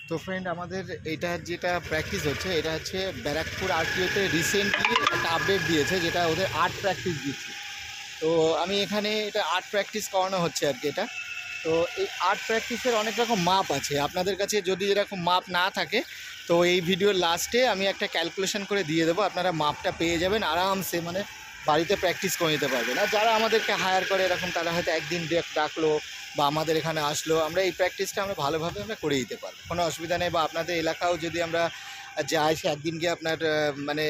তো ফ্রেন্ড, আমাদের এটা যেটা প্র্যাকটিস হচ্ছে এটা হচ্ছে ব্যারাকপুর আরটিওতে রিসেন্টলি একটা আপডেট দিয়েছে, যেটা ওদের আর্ট প্র্যাকটিস দিচ্ছে। তো আমি এখানে এটা আর্ট প্র্যাকটিস করানো হচ্ছে আর কি। এটা তো এই আর্ট প্র্যাকটিসের অনেক রকম মাপ আছে। আপনাদের কাছে যদি এরকম মাপ না থাকে তো এই ভিডিওর লাস্টে আমি একটা ক্যালকুলেশন করে দিয়ে দেবো, আপনারা মাপটা পেয়ে যাবেন আরামসে, মানে বাড়িতে প্র্যাকটিস করে নিতে পারবেন। আর যারা আমাদেরকে হায়ার করে এরকম, তারা হয়তো একদিন ডাকলো বা আমাদের এখানে আসলো, আমরা এই প্র্যাকটিসটা আমরা ভালোভাবে আমরা করে দিতে পারবো, কোনো অসুবিধা নেই। বা আপনাদের এলাকাও যদি আমরা যাই, সে একদিন গিয়ে আপনার মানে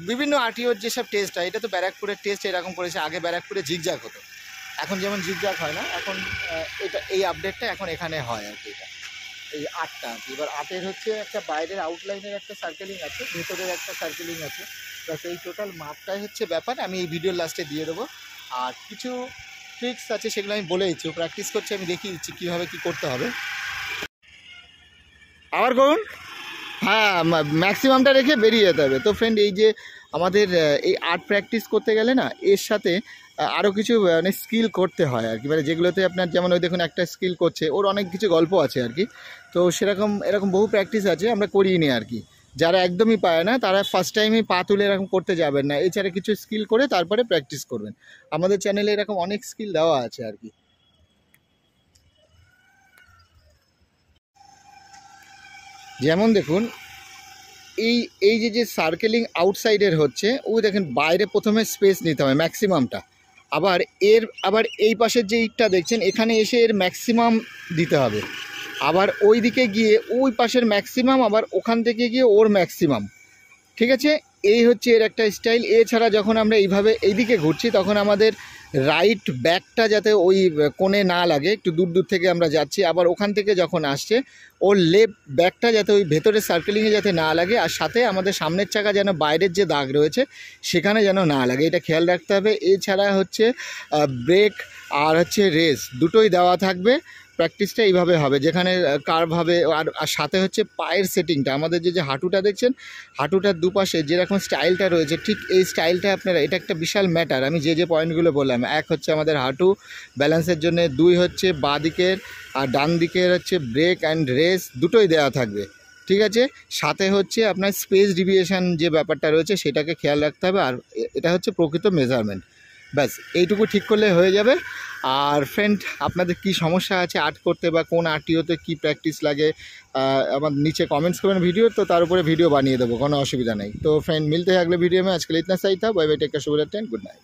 বিভিন্ন আরটিওর যেসব টেস্ট হয়, এটা তো ব্যারাকপুরের টেস্ট এরকম করেছে। আগে ব্যারাকপুরে জিগজ্যাগ হতো, এখন যেমন জিগজ্যাগ হয় না, এখন এটা এই আপডেটটা এখন এখানে হয় আর কি। এটা এই আর্টটা আর কি। এবার আর্টের হচ্ছে একটা বাইরের আউটলাইনের একটা সার্কেলিং আছে, ভেতরের একটা সার্কেলিং আছে, প্লাস এই টোটাল মাপটাই হচ্ছে ব্যাপার। আমি এই ভিডিওর লাস্টে দিয়ে দেবো। আর কিছু ট্রিক্স আছে, সেগুলো আমি বলে দিচ্ছি। প্র্যাকটিস করছি, আমি দেখিয়ে দিচ্ছি কীভাবে কী করতে হবে। আবার করুন। হ্যাঁ, ম্যাক্সিমামটা রেখে বেরিয়ে যেতে হবে। তো ফ্রেন্ড, এই যে আমাদের এই আর্ট প্র্যাকটিস করতে গেলে না, এর সাথে আরও কিছু মানে স্কিল করতে হয় আর কি। মানে যেগুলোতে আপনার যেমন ওই দেখুন একটা স্কিল করছে, ওর অনেক কিছু গল্প আছে আর কি। তো সেরকম এরকম বহু প্র্যাকটিস আছে, আমরা করিয়ে নিই আর কি। যারা একদমই পায় না তারা ফার্স্ট টাইমে পা তুলে এরকম করতে যাবেন না, এছাড়া কিছু স্কিল করে তারপরে প্র্যাকটিস করবেন। আমাদের চ্যানেলে এরকম অনেক স্কিল দেওয়া আছে আর কি। যেমন দেখুন, এই এই যে সার্কেলিং আউটসাইডের হচ্ছে, ওই দেখেন বাইরে প্রথমে স্পেস নিতে হবে ম্যাক্সিমামটা। আবার এই পাশের যে ইটটা দেখছেন, এখানে এসে এর ম্যাক্সিমাম দিতে হবে। আবার ওই দিকে গিয়ে ওই পাশের ম্যাক্সিমাম, আবার ওখান থেকে গিয়ে ওর ম্যাক্সিমাম। ঠিক আছে, এই হচ্ছে এর একটা স্টাইল। এছাড়া যখন আমরা এইভাবে এইদিকে ঘুরছি, তখন আমাদের রাইট ব্যাকটা যাতে ওই কোণে না লাগে, একটু দূর দূর থেকে আমরা যাচ্ছি। আবার ওখান থেকে যখন আসছে, ওর লেফট ব্যাকটা যাতে ওই ভেতরের সার্কেলিংয়ে যাতে না লাগে, আর সাথে আমাদের সামনের চাকা যেন বাইরের যে দাগ রয়েছে সেখানে যেন না লাগে, এটা খেয়াল রাখতে হবে। এছাড়া হচ্ছে ব্রেক আর হচ্ছে রেস দুটোই দেওয়া থাকবে। প্র্যাকটিসটা এইভাবে হবে, যেখানে কার্ভ হবে। আর সাথে হচ্ছে পায়ের সেটিংটা, আমাদের যে হাঁটুটা দেখছেন, হাঁটুটার দুপাশে যেরকম স্টাইলটা রয়েছে, ঠিক এই স্টাইলটা আপনারা, এটা একটা বিশাল ম্যাটার। আমি যে পয়েন্টগুলো বললাম, এক হচ্ছে আমাদের হাঁটু ব্যালেন্সের জন্য, দুই হচ্ছে বাঁ দিকের আর ডান দিকের হচ্ছে ব্রেক অ্যান্ড রেস দুটোই দেওয়া থাকবে। ঠিক আছে, সাথে হচ্ছে আপনার স্পেস ডিভিয়েশন যে ব্যাপারটা রয়েছে সেটাকে খেয়াল রাখতে হবে। আর এটা হচ্ছে প্রকৃত মেজারমেন্ট। ব্যাস এইটুকু ঠিক করলে হয়ে যাবে। আর ফ্রেন্ড, আপনাদের কি সমস্যা আছে আর্ট করতে, বা কোন আর্টিওতে কি প্র্যাকটিস লাগে, আমার নিচে কमेंट्स করবেন ভিডিও, তো তার উপরে ভিডিও বানিয়ে দেবো, কোনো অসুবিধা নেই। তো ফ্রেন্ড, মিলতে हैं अगले वीडियो में। आजकल इतना सही था। बाय बाय, टेक केयर, शुभ रात्रि, गुड नाइट।